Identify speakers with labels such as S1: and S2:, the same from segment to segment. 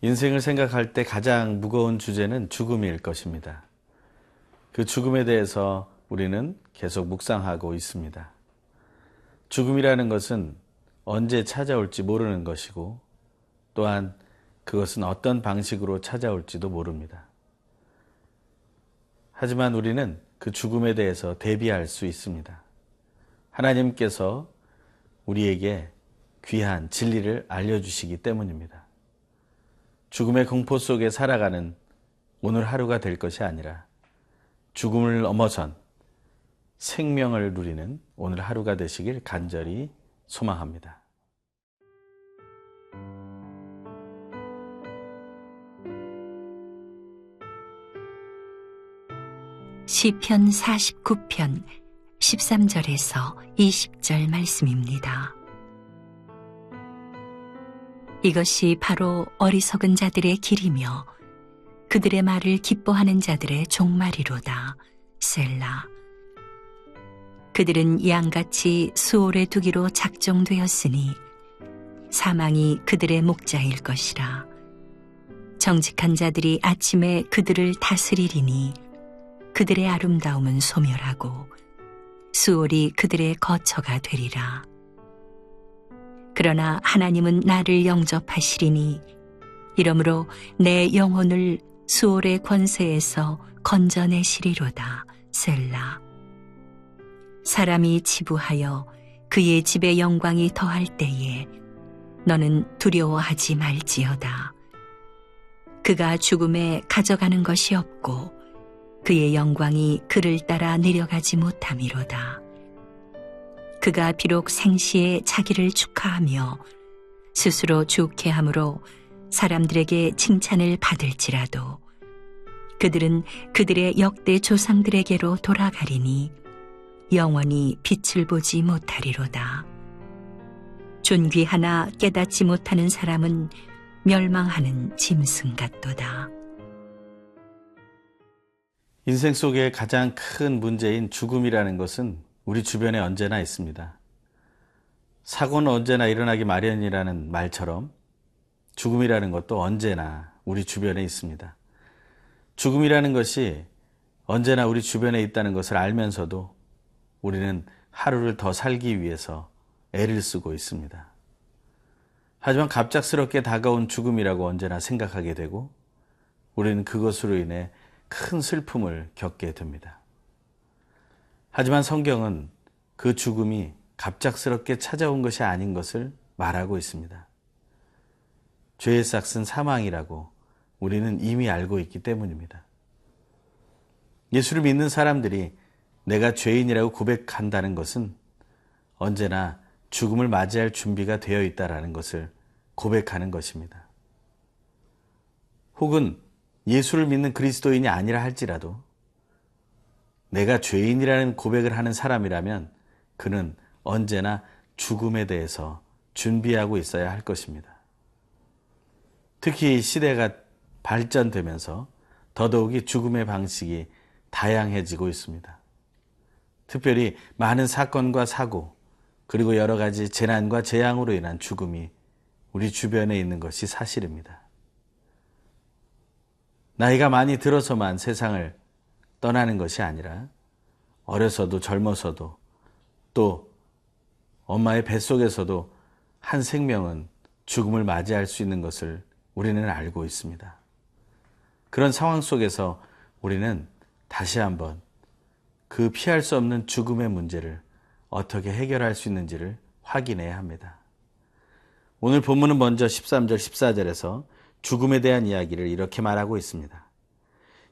S1: 인생을 생각할 때 가장 무거운 주제는 죽음일 것입니다. 그 죽음에 대해서 우리는 계속 묵상하고 있습니다. 죽음이라는 것은 언제 찾아올지 모르는 것이고 또한 그것은 어떤 방식으로 찾아올지도 모릅니다. 하지만 우리는 그 죽음에 대해서 대비할 수 있습니다. 하나님께서 우리에게 귀한 진리를 알려주시기 때문입니다. 죽음의 공포 속에 살아가는 오늘 하루가 될 것이 아니라 죽음을 넘어선 생명을 누리는 오늘 하루가 되시길 간절히 소망합니다.
S2: 시편 49편 13절에서 20절 말씀입니다. 이것이 바로 어리석은 자들의 길이며 그들의 말을 기뻐하는 자들의 종말이로다. 셀라. 그들은 양같이 수월에 두기로 작정되었으니 사망이 그들의 목자일 것이라. 정직한 자들이 아침에 그들을 다스리리니 그들의 아름다움은 소멸하고 수월이 그들의 거처가 되리라. 그러나 하나님은 나를 영접하시리니 이러므로 내 영혼을 수월의 권세에서 건져내시리로다. 셀라. 사람이 지부하여 그의 집의 영광이 더할 때에 너는 두려워하지 말지어다. 그가 죽음에 가져가는 것이 없고 그의 영광이 그를 따라 내려가지 못함이로다. 그가 비록 생시에 자기를 축하하며 스스로 좋게 함으로 사람들에게 칭찬을 받을지라도 그들은 그들의 역대 조상들에게로 돌아가리니 영원히 빛을 보지 못하리로다. 존귀하나 깨닫지 못하는 사람은 멸망하는 짐승 같도다.
S1: 인생 속의 가장 큰 문제인 죽음이라는 것은 우리 주변에 언제나 있습니다. 사고는 언제나 일어나기 마련이라는 말처럼 죽음이라는 것도 언제나 우리 주변에 있습니다. 죽음이라는 것이 언제나 우리 주변에 있다는 것을 알면서도 우리는 하루를 더 살기 위해서 애를 쓰고 있습니다. 하지만 갑작스럽게 다가온 죽음이라고 언제나 생각하게 되고 우리는 그것으로 인해 큰 슬픔을 겪게 됩니다. 하지만 성경은 그 죽음이 갑작스럽게 찾아온 것이 아닌 것을 말하고 있습니다. 죄의 삭은 사망이라고 우리는 이미 알고 있기 때문입니다. 예수를 믿는 사람들이 내가 죄인이라고 고백한다는 것은 언제나 죽음을 맞이할 준비가 되어 있다는 것을 고백하는 것입니다. 혹은 예수를 믿는 그리스도인이 아니라 할지라도 내가 죄인이라는 고백을 하는 사람이라면 그는 언제나 죽음에 대해서 준비하고 있어야 할 것입니다. 특히 시대가 발전되면서 더더욱이 죽음의 방식이 다양해지고 있습니다. 특별히 많은 사건과 사고 그리고 여러 가지 재난과 재앙으로 인한 죽음이 우리 주변에 있는 것이 사실입니다. 나이가 많이 들어서만 세상을 떠나는 것이 아니라 어려서도 젊어서도 또 엄마의 뱃속에서도 한 생명은 죽음을 맞이할 수 있는 것을 우리는 알고 있습니다. 그런 상황 속에서 우리는 다시 한번 그 피할 수 없는 죽음의 문제를 어떻게 해결할 수 있는지를 확인해야 합니다. 오늘 본문은 먼저 13절, 14절에서 죽음에 대한 이야기를 이렇게 말하고 있습니다.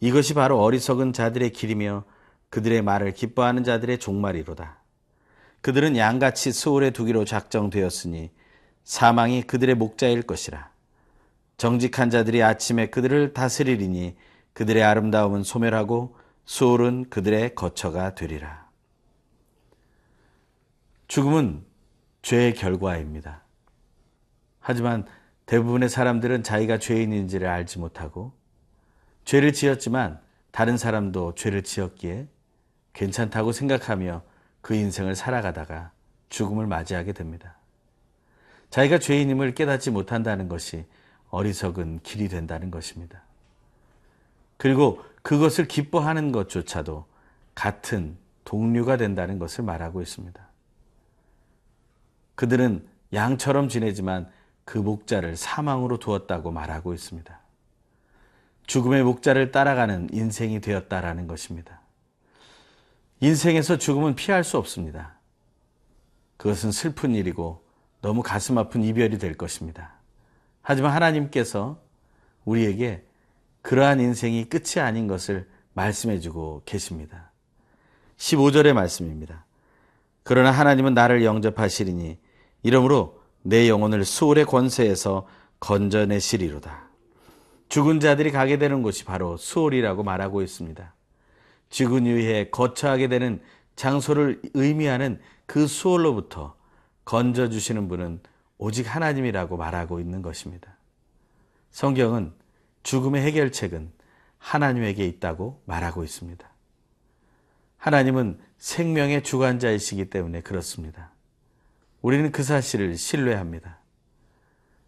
S1: 이것이 바로 어리석은 자들의 길이며 그들의 말을 기뻐하는 자들의 종말이로다. 그들은 양같이 수월에 두기로 작정되었으니 사망이 그들의 목자일 것이라. 정직한 자들이 아침에 그들을 다스리리니 그들의 아름다움은 소멸하고 수월은 그들의 거처가 되리라. 죽음은 죄의 결과입니다. 하지만 대부분의 사람들은 자기가 죄인인지를 알지 못하고 죄를 지었지만 다른 사람도 죄를 지었기에 괜찮다고 생각하며 그 인생을 살아가다가 죽음을 맞이하게 됩니다. 자기가 죄인임을 깨닫지 못한다는 것이 어리석은 길이 된다는 것입니다. 그리고 그것을 기뻐하는 것조차도 같은 동류가 된다는 것을 말하고 있습니다. 그들은 양처럼 지내지만 그 목자를 사망으로 두었다고 말하고 있습니다. 죽음의 목자를 따라가는 인생이 되었다라는 것입니다. 인생에서 죽음은 피할 수 없습니다. 그것은 슬픈 일이고 너무 가슴 아픈 이별이 될 것입니다. 하지만 하나님께서 우리에게 그러한 인생이 끝이 아닌 것을 말씀해 주고 계십니다. 15절의 말씀입니다. 그러나 하나님은 나를 영접하시리니 이러므로 내 영혼을 수월의 권세에서 건져내시리로다. 죽은 자들이 가게 되는 곳이 바로 수월이라고 말하고 있습니다. 죽은 이후에 거처하게 되는 장소를 의미하는 그 수월로부터 건져주시는 분은 오직 하나님이라고 말하고 있는 것입니다. 성경은 죽음의 해결책은 하나님에게 있다고 말하고 있습니다. 하나님은 생명의 주관자이시기 때문에 그렇습니다. 우리는 그 사실을 신뢰합니다.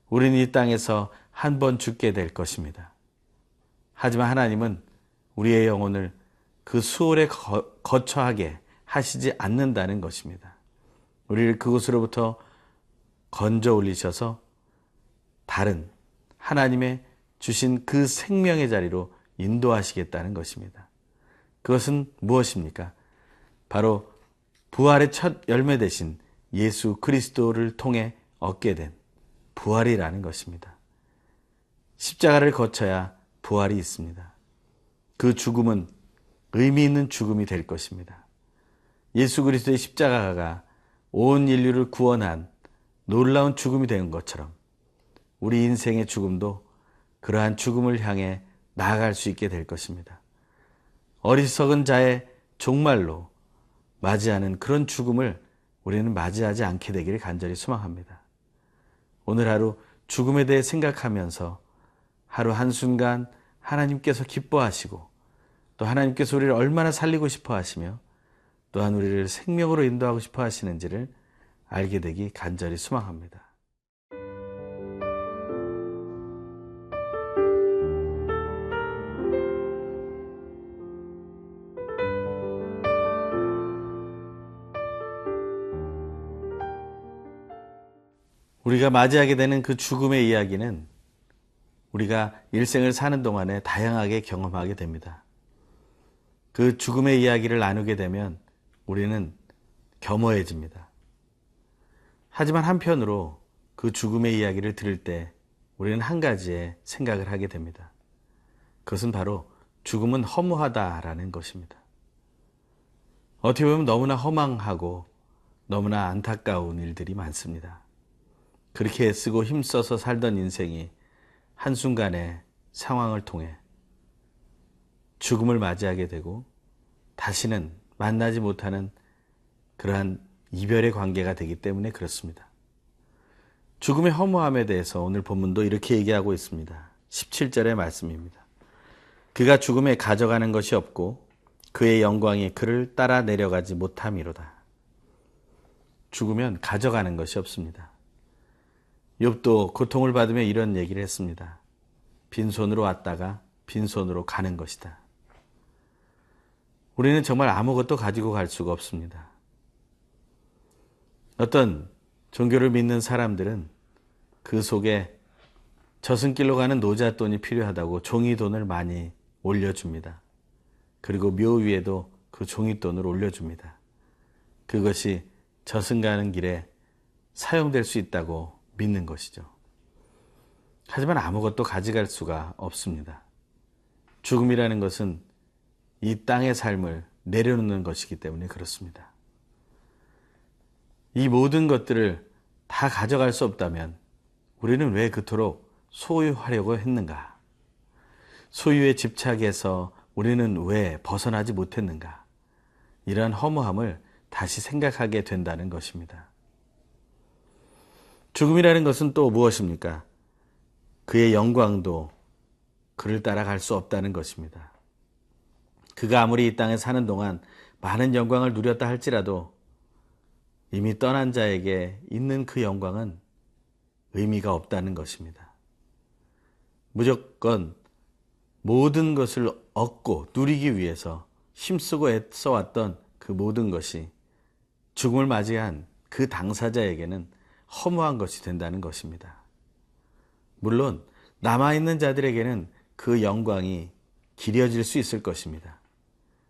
S1: 우리는 이 땅에서 한 번 죽게 될 것입니다. 하지만 하나님은 우리의 영혼을 그 수월에 거처하게 하시지 않는다는 것입니다. 우리를 그곳으로부터 건져 올리셔서 다른 하나님의 주신 그 생명의 자리로 인도하시겠다는 것입니다. 그것은 무엇입니까? 바로 부활의 첫 열매 되신 예수 그리스도를 통해 얻게 된 부활이라는 것입니다. 십자가를 거쳐야 부활이 있습니다. 그 죽음은 의미 있는 죽음이 될 것입니다. 예수 그리스도의 십자가가 온 인류를 구원한 놀라운 죽음이 된 것처럼 우리 인생의 죽음도 그러한 죽음을 향해 나아갈 수 있게 될 것입니다. 어리석은 자의 종말로 맞이하는 그런 죽음을 우리는 맞이하지 않게 되기를 간절히 소망합니다. 오늘 하루 죽음에 대해 생각하면서 하루 한순간 하나님께서 기뻐하시고 또 하나님께서 우리를 얼마나 살리고 싶어 하시며 또한 우리를 생명으로 인도하고 싶어 하시는지를 알게 되기 간절히 소망합니다. 우리가 맞이하게 되는 그 죽음의 이야기는 우리가 일생을 사는 동안에 다양하게 경험하게 됩니다. 그 죽음의 이야기를 나누게 되면 우리는 겸허해집니다. 하지만 한편으로 그 죽음의 이야기를 들을 때 우리는 한 가지의 생각을 하게 됩니다. 그것은 바로 죽음은 허무하다라는 것입니다. 어떻게 보면 너무나 허망하고 너무나 안타까운 일들이 많습니다. 그렇게 애쓰고 힘써서 살던 인생이 한순간에 상황을 통해 죽음을 맞이하게 되고 다시는 만나지 못하는 그러한 이별의 관계가 되기 때문에 그렇습니다. 죽음의 허무함에 대해서 오늘 본문도 이렇게 얘기하고 있습니다. 17절의 말씀입니다. 그가 죽음에 가져가는 것이 없고 그의 영광이 그를 따라 내려가지 못함이로다. 죽으면 가져가는 것이 없습니다. 욥도 고통을 받으며 이런 얘기를 했습니다. 빈손으로 왔다가 빈손으로 가는 것이다. 우리는 정말 아무것도 가지고 갈 수가 없습니다. 어떤 종교를 믿는 사람들은 그 속에 저승길로 가는 노잣돈이 필요하다고 종이돈을 많이 올려줍니다. 그리고 묘 위에도 그 종이돈을 올려줍니다. 그것이 저승 가는 길에 사용될 수 있다고 믿는 것이죠. 하지만 아무것도 가져갈 수가 없습니다. 죽음이라는 것은 이 땅의 삶을 내려놓는 것이기 때문에 그렇습니다. 이 모든 것들을 다 가져갈 수 없다면 우리는 왜 그토록 소유하려고 했는가? 소유에 집착해서 우리는 왜 벗어나지 못했는가? 이러한 허무함을 다시 생각하게 된다는 것입니다. 죽음이라는 것은 또 무엇입니까? 그의 영광도 그를 따라갈 수 없다는 것입니다. 그가 아무리 이 땅에 사는 동안 많은 영광을 누렸다 할지라도 이미 떠난 자에게 있는 그 영광은 의미가 없다는 것입니다. 무조건 모든 것을 얻고 누리기 위해서 힘쓰고 애써왔던 그 모든 것이 죽음을 맞이한 그 당사자에게는 허무한 것이 된다는 것입니다. 물론 남아있는 자들에게는 그 영광이 기려질 수 있을 것입니다.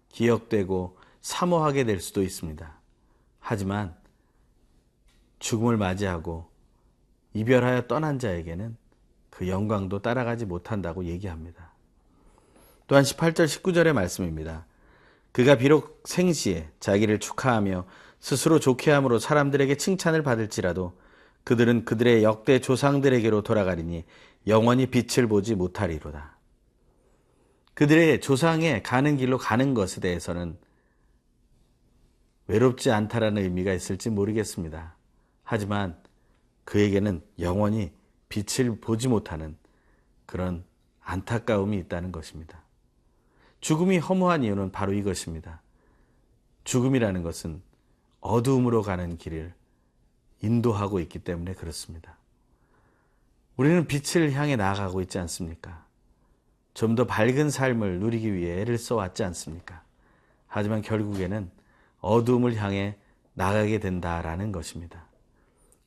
S1: 기억되고 사모하게 될 수도 있습니다. 하지만 죽음을 맞이하고 이별하여 떠난 자에게는 그 영광도 따라가지 못한다고 얘기합니다. 또한 18절 19절의 말씀입니다. 그가 비록 생시에 자기를 축하하며 스스로 좋게 함으로 사람들에게 칭찬을 받을지라도 그들은 그들의 역대 조상들에게로 돌아가리니 영원히 빛을 보지 못하리로다. 그들의 조상의 가는 길로 가는 것에 대해서는 외롭지 않다라는 의미가 있을지 모르겠습니다. 하지만 그에게는 영원히 빛을 보지 못하는 그런 안타까움이 있다는 것입니다. 죽음이 허무한 이유는 바로 이것입니다. 죽음이라는 것은 어두움으로 가는 길을 인도하고 있기 때문에 그렇습니다. 우리는 빛을 향해 나아가고 있지 않습니까? 좀 더 밝은 삶을 누리기 위해 애를 써왔지 않습니까? 하지만 결국에는 어두움을 향해 나가게 된다라는 것입니다.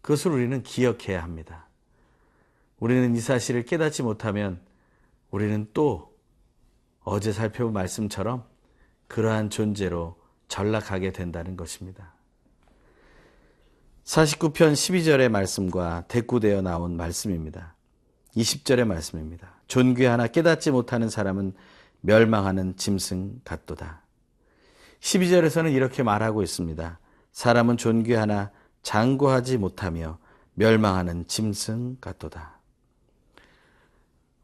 S1: 그것을 우리는 기억해야 합니다. 우리는 이 사실을 깨닫지 못하면 우리는 또 어제 살펴본 말씀처럼 그러한 존재로 전락하게 된다는 것입니다. 49편 12절의 말씀과 대꾸되어 나온 말씀입니다. 20절의 말씀입니다. 존귀하나 깨닫지 못하는 사람은 멸망하는 짐승 같도다. 12절에서는 이렇게 말하고 있습니다. 사람은 존귀하나 장구하지 못하며 멸망하는 짐승 같도다.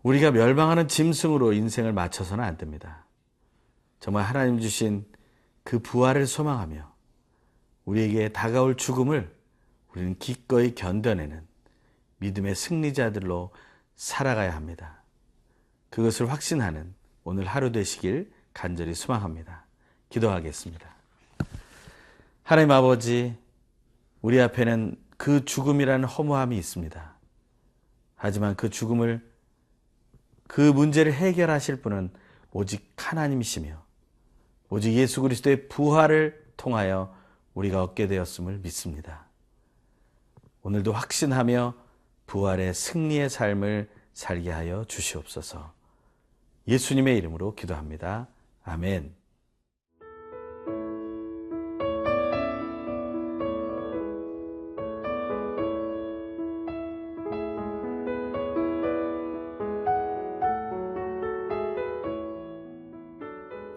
S1: 우리가 멸망하는 짐승으로 인생을 맞춰서는 안 됩니다. 정말 하나님 주신 그 부활을 소망하며 우리에게 다가올 죽음을 우리는 기꺼이 견뎌내는 믿음의 승리자들로 살아가야 합니다. 그것을 확신하는 오늘 하루 되시길 간절히 소망합니다. 기도하겠습니다. 하나님 아버지, 우리 앞에는 그 죽음이라는 허무함이 있습니다. 하지만 그 죽음을, 그 문제를 해결하실 분은 오직 하나님이시며 오직 예수 그리스도의 부활을 통하여 우리가 얻게 되었음을 믿습니다. 오늘도 확신하며 부활의 승리의 삶을 살게 하여 주시옵소서. 예수님의 이름으로 기도합니다. 아멘.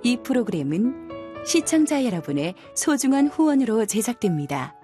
S3: 이 프로그램은 시청자 여러분의 소중한 후원으로 제작됩니다.